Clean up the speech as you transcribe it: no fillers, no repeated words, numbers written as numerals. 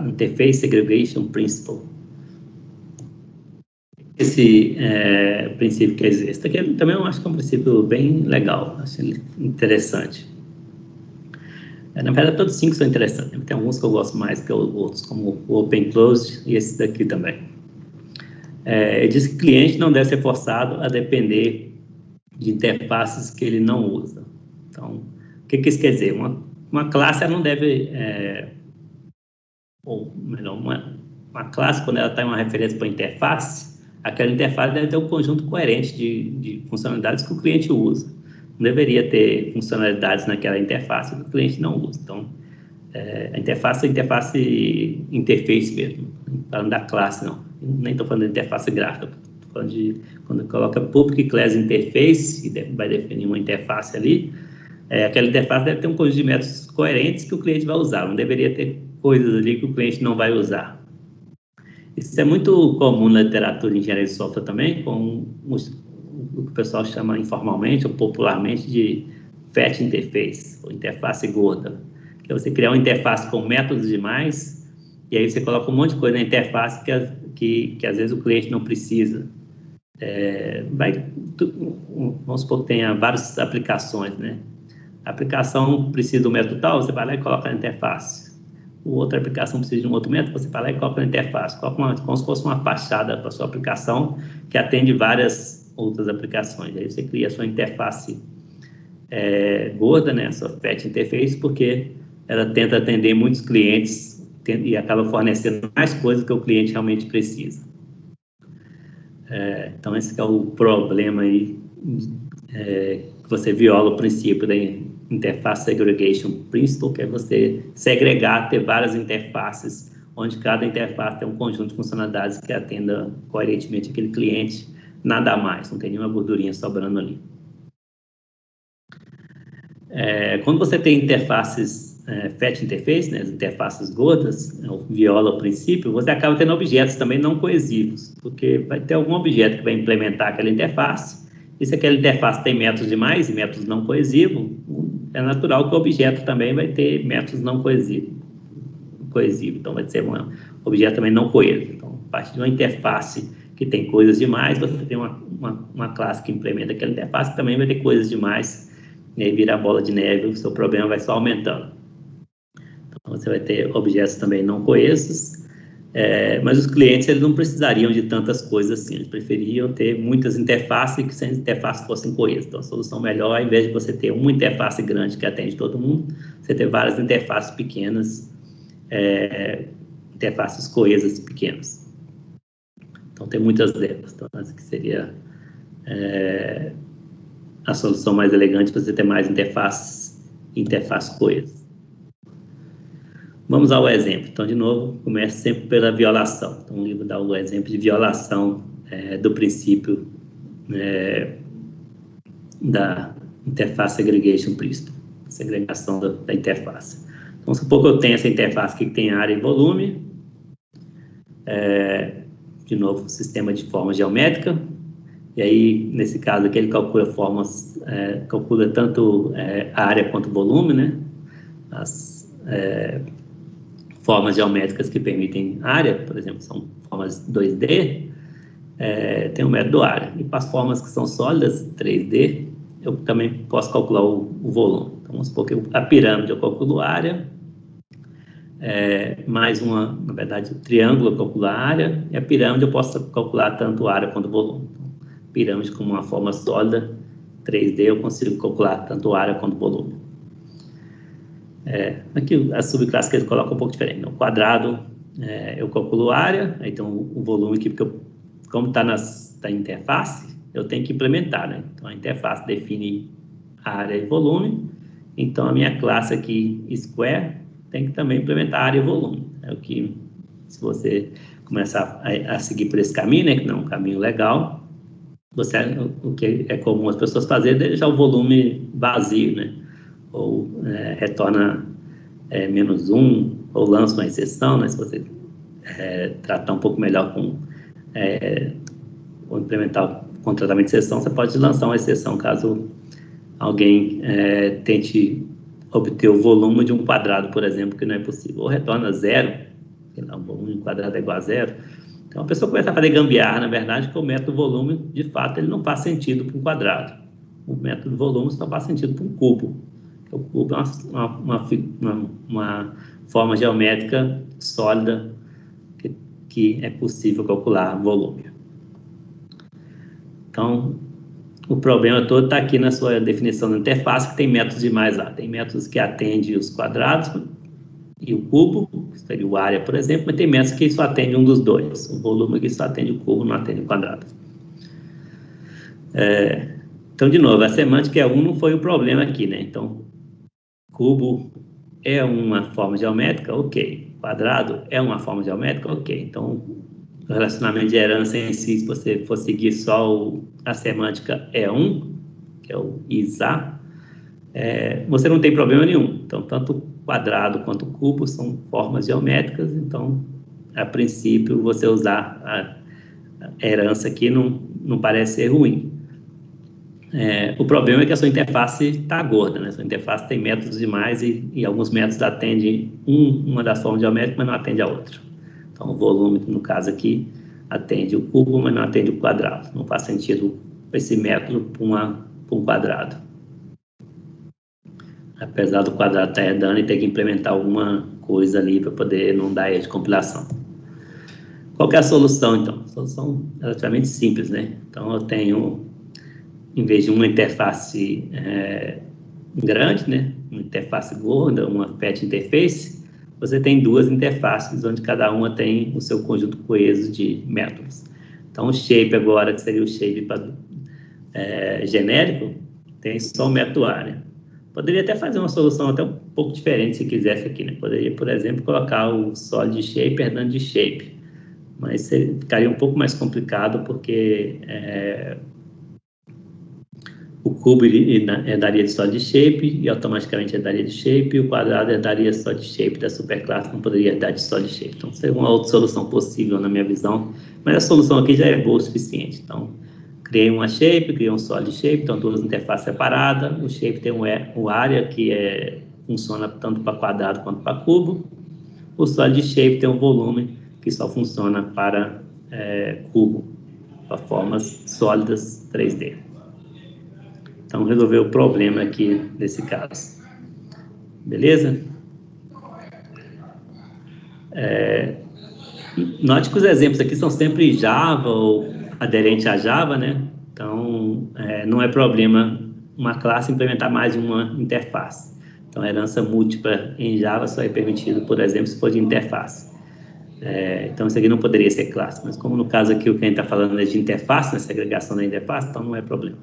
Interface Segregation Principle. Esse princípio que existe aqui também eu acho que é um princípio bem legal, acho interessante. Na verdade, todos os 5 são interessantes. Tem alguns que eu gosto mais que outros, como o Open Closed e esse daqui também. Ele diz que o cliente não deve ser forçado a depender de interfaces que ele não usa. Então, o que isso quer dizer? Uma classe ela não deve, ou melhor, uma classe, quando ela está em uma referência para interface, aquela interface deve ter um conjunto coerente de funcionalidades que o cliente usa. Não deveria ter funcionalidades naquela interface que o cliente não usa. Então, a interface é interface mesmo, não falando da classe, não. Nem estou falando de interface gráfica, estou falando de quando coloca Public Class Interface, e vai definir uma interface ali, aquela interface deve ter um conjunto de métodos coerentes que o cliente vai usar, não deveria ter coisas ali que o cliente não vai usar. Isso é muito comum na literatura de engenharia de software também, com o que o pessoal chama informalmente ou popularmente de Fat Interface, ou interface gorda, que é você criar uma interface com métodos demais, e aí você coloca um monte de coisa na interface que às vezes o cliente não precisa. Vamos supor que tenha várias aplicações, né? A aplicação precisa do método tal, você vai lá e coloca na interface. Outra aplicação precisa de um outro método, você vai lá e coloca na interface. Coloca como se fosse uma fachada para a sua aplicação que atende várias outras aplicações. Aí você cria a sua interface gorda, né? A sua Fat Interface, porque ela tenta atender muitos clientes e acaba fornecendo mais coisas que o cliente realmente precisa. Então, esse é o problema aí, que você viola o princípio da Interface Segregation Principle, que é você segregar, ter várias interfaces, onde cada interface tem um conjunto de funcionalidades que atenda coerentemente aquele cliente, nada mais, não tem nenhuma gordurinha sobrando ali. Quando você tem interfaces Fat Interface, né, as interfaces gordas, viola o princípio, você acaba tendo objetos também não coesivos, porque vai ter algum objeto que vai implementar aquela interface, e se aquela interface tem métodos demais e métodos não coesivos, é natural que o objeto também vai ter métodos não coesivos. Então, vai ser um objeto também não coeso. Então, a partir de uma interface que tem coisas demais, você tem uma classe que implementa aquela interface que também vai ter coisas demais, e aí vira a bola de neve, o seu problema vai só aumentando. Então, você vai ter objetos também não coesos, mas os clientes eles não precisariam de tantas coisas assim, eles preferiam ter muitas interfaces e que essas interfaces fossem coesas. Então, a solução melhor, ao invés de você ter uma interface grande que atende todo mundo, você ter várias interfaces pequenas, interfaces coesas pequenas. Então, tem muitas delas. Então, essa que seria a solução mais elegante para você ter mais interfaces coesas. Vamos ao exemplo. Então, de novo, começa sempre pela violação. Então, o livro dá o exemplo de violação do princípio da Interface Segregation Principle, segregação da interface. Então, supor que eu tenho essa interface aqui que tem área e volume, de novo, sistema de formas geométrica, e aí, nesse caso aqui, ele calcula calcula tanto a área quanto o volume, né? As formas geométricas que permitem área, por exemplo, são formas 2D, tem o método área. E para as formas que são sólidas, 3D, eu também posso calcular o volume. Então, vamos supor que a pirâmide eu calculo a área, mais na verdade, o triângulo eu calculo a área, e a pirâmide eu posso calcular tanto a área quanto o volume. Então, pirâmide como uma forma sólida, 3D, eu consigo calcular tanto a área quanto o volume. Aqui a subclasse que ele coloca um pouco diferente. No quadrado, eu calculo a área, aí tem o volume aqui, porque como está na interface, eu tenho que implementar, né? Então, a interface define área e volume, então a minha classe aqui, square, tem que também implementar área e volume. É o que, se você começar a seguir por esse caminho, né, que não é um caminho legal, o que é comum as pessoas fazerem é deixar o volume vazio, né? Ou retorna -1, ou lança uma exceção, né? Se você tratar um pouco melhor ou implementar com tratamento de exceção, você pode lançar uma exceção caso alguém tente obter o volume de um quadrado, por exemplo, que não é possível. Ou retorna 0, o volume quadrado é igual a zero. Então, a pessoa começa a fazer gambiarra, na verdade, que o método volume, de fato, ele não faz sentido para um quadrado. O método volume só faz sentido para um cubo. O cubo é uma forma geométrica sólida que é possível calcular volume. Então, o problema todo está aqui na sua definição da interface, que tem métodos de mais A. Tem métodos que atendem os quadrados e o cubo, que seria o área, por exemplo, mas tem métodos que só atendem um dos dois. O volume que só atende o cubo, não atende o quadrado. Então, de novo, a semântica 1 não foi o problema aqui, né? Então, cubo é uma forma geométrica, ok. Quadrado é uma forma geométrica, ok. Então, o relacionamento de herança em si, se você for seguir só a semântica E1, que é o ISA, você não tem problema nenhum. Então, tanto o quadrado quanto o cubo são formas geométricas, então, a princípio, você usar a herança aqui não parece ser ruim. O problema é que a sua interface está gorda, né? A sua interface tem métodos demais e alguns métodos atendem uma das formas geométricas, mas não atende a outra. Então, o volume, no caso aqui, atende o cubo, mas não atende o quadrado. Não faz sentido esse método para um quadrado. Apesar do quadrado estar herdando e ter que implementar alguma coisa ali para poder não dar erro de compilação. Qual que é a solução, então? A solução é relativamente simples, né? Então, eu tenho, em vez de uma interface grande, né? Uma interface gorda, uma fat interface, você tem duas interfaces, onde cada uma tem o seu conjunto coeso de métodos. Então, o shape agora, que seria o shape genérico, tem só o método área. Poderia até fazer uma solução até um pouco diferente, se quisesse aqui, né? Poderia, por exemplo, colocar o solid shape herdando de shape, mas ficaria um pouco mais complicado, porque o cubo herdaria de solid shape e automaticamente herdaria de shape, e o quadrado herdaria só de shape da superclasse, não poderia herdar de solid shape. Então, seria uma outra solução possível na minha visão, mas a solução aqui já é boa o suficiente. Então, criei uma shape, criei um solid shape, então duas interfaces separadas. O shape tem o área, que funciona tanto para quadrado quanto para cubo. O solid shape tem um volume, que só funciona para cubo, para formas sólidas 3D. Então, resolveu o problema aqui nesse caso. Beleza? Note que os exemplos aqui são sempre Java ou aderente a Java, né? Então, não é problema uma classe implementar mais de uma interface. Então, a herança múltipla em Java só é permitido, por exemplo, se for de interface. Então, isso aqui não poderia ser classe, mas como no caso aqui o que a gente está falando é de interface, né, segregação da interface, então não é problema.